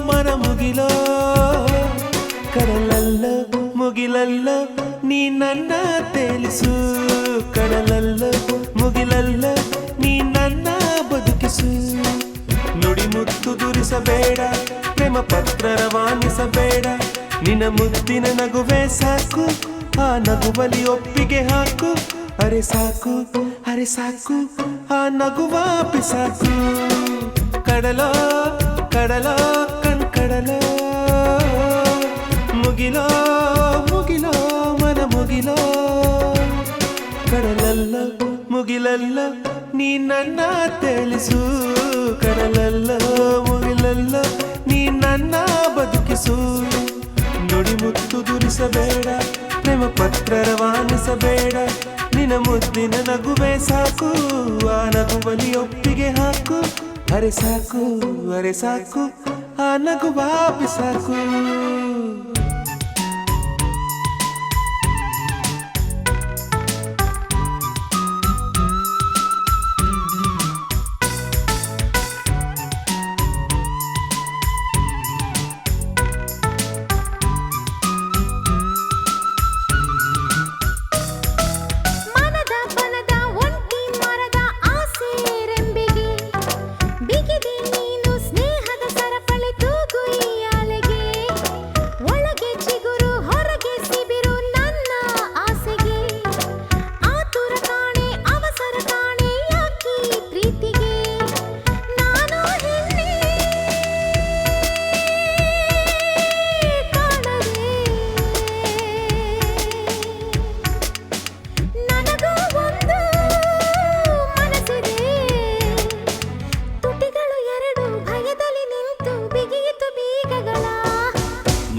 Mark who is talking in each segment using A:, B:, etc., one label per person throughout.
A: ಮನ ಮುಗಿಲೋ ಕಡಲಲ್ಲೋ ಮುಗಿಲಲ್ಲೋ ನೀ ನನ್ನ ತೇಲಿಸು ಕಡಲಲ್ಲೋ ಮುಗಿಲಲ್ಲೋ ನೀ ನನ್ನ ಬದುಕಿಸು ನುಡಿ ಮುತ್ತು ದುರಿಸಬೇಡ ಪ್ರೇಮ ಪತ್ರ ರವಾನಿಸಬೇಡ ನಿನ್ನ ಮುದ್ದಿನ ನಗುವೆ ಸಾಕು ಆ ನಗುವಲಿ ಒಪ್ಪಿಗೆ ಹಾಕು ಅರೆ ಸಾಕು ಆ ನಗುವ ಪಿಸಾಕು ಕಡಲೋ ಕಡಲೋ ಕಡಲೋ ಮುಗಿಲೋ ಮುಗಿಲೋ ಮನ ಮುಗಿಲೋ ಕಡಲಲ್ಲೋ ಮುಗಿಲಲ್ಲೋ ನೀ ನನ್ನ ತೇಲಿಸು ಕಡಲಲ್ಲೋ ಮುಗಿಲಲ್ಲೋ ನೀ ನನ್ನ ಬದುಕಿಸು ನುಡಿ ಮುತ್ತು ದುರಿಸಬೇಡ ಪ್ರೇಮ ಪತ್ರ ರವಾನಿಸಬೇಡ ನಿನ್ನ ಮುದ್ದಿನ ನಗುವೆ ಸಾಕು ಆ ನಗುವಲಿ ಒಪ್ಪಿಗೆ ಹಾಕು ಅರೆ ಸಾಕು ಆ ನಗುವ ಬಿಸಾಕು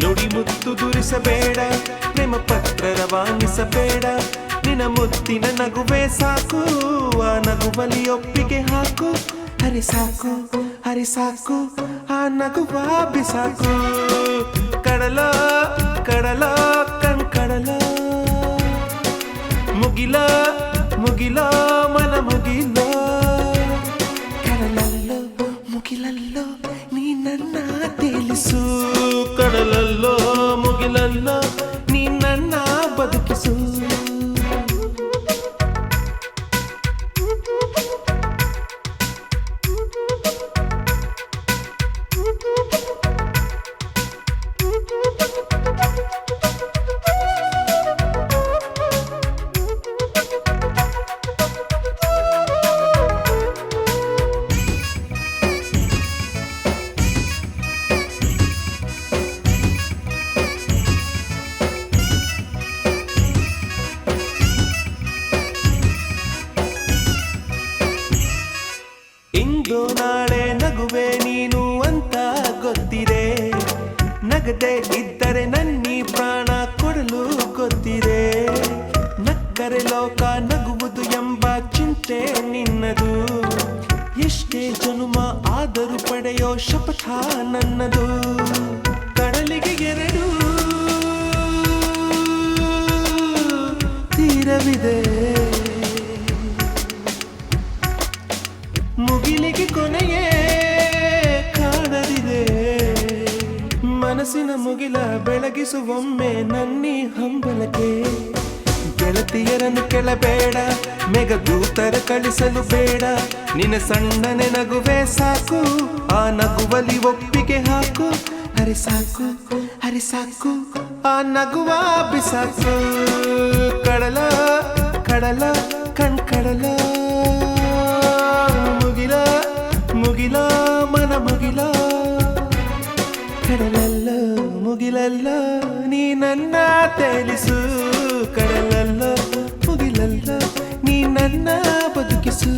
A: ನುಡಿ ಮುತ್ತು ದುರಿಸಬೇಡ ಪ್ರೇಮ ಪತ್ರ ರವಾನಿಸಬೇಡ ನಿನ್ನ ಮುತ್ತಿನ ನಗುವೆ ಸಾಕು ಆ ನಗುವಲಿ ಒಪ್ಪಿಗೆ ಹಾಕು ಅರೆ ಸಾಕು ಆ ನಗುವ ಬಿಸಾಕು ಕಡಲೋ ಕಡಲೋ ಕಡಲೋ ಮುಗಿಲೋ ಮುಗಿಲೋ ಮನ ಮುಗಿಲೋ ಕಡಲಲ್ಲೋ ಮುಗಿಲಲ್ಲೋ ನೀ ನನ್ನ ತೇಲಿಸು ಕಡಲಲ್ಲೋ ಮುಗಿಲಲ್ಲೋ ನೀ ನನ್ನ ಬದುಕಿಸು ಇಂದು ನಾಳೆ ನಗುವೆ ನೀನು ಅಂತ ಗೊತ್ತಿದೆ ನಗದೆ ಇದ್ದರೆ ನನ್ನಿ ಪ್ರಾಣ ಕೊಡಲು ಗೊತ್ತಿದೆ ನಕ್ಕರೆ ಲೋಕ ನಗುವುದು ಎಂಬ ಚಿಂತೆ ನಿನ್ನದು ಎಷ್ಟೇ ಜನುಮ ಆದರೂ ಪಡೆಯೋ ಶಪಥ ನನ್ನದು ಕಡಲಿಗೆ ಎರಡು ತೀರವಿದೆ ಮುಗಿಲಿಗೆ ಕೊನೆಯೇ ಕಾಣದಿದೆ ಮನಸ್ಸಿನ ಮುಗಿಲ ಬೆಳಗಿಸುವೊಮ್ಮೆ ನನ್ನಿ ಹಂಬಲಕ್ಕೆ ಗೆಳತಿಯರನ್ನು ಕೆಳಬೇಡ ಮೇಘದೂತರ ಕಳಿಸಲು ಬೇಡ ನಿನ್ನ ಸಣ್ಣನೆ ನಗುವೆ ಸಾಕು ಆ ನಗುವಲಿ ಒಪ್ಪಿಗೆ ಹಾಕು ಅರೆ ಸಾಕು ಆ ನಗುವ ಬಿಸಾಕು ಕಡಲ ಕಡಲ ಕಡಲ ಮುಗಿಲೋ ಮನ ಮುಗಿಲೋ ಕಡಲಲ್ಲೋ ಮುಗಿಲಲ್ಲೋ ನೀ ನನ್ನ ತೇಲಿಸು ಕಡಲಲ್ಲೋ ಮುಗಿಲಲ್ಲೋ ನೀ ನನ್ನ ಬದುಕಿಸು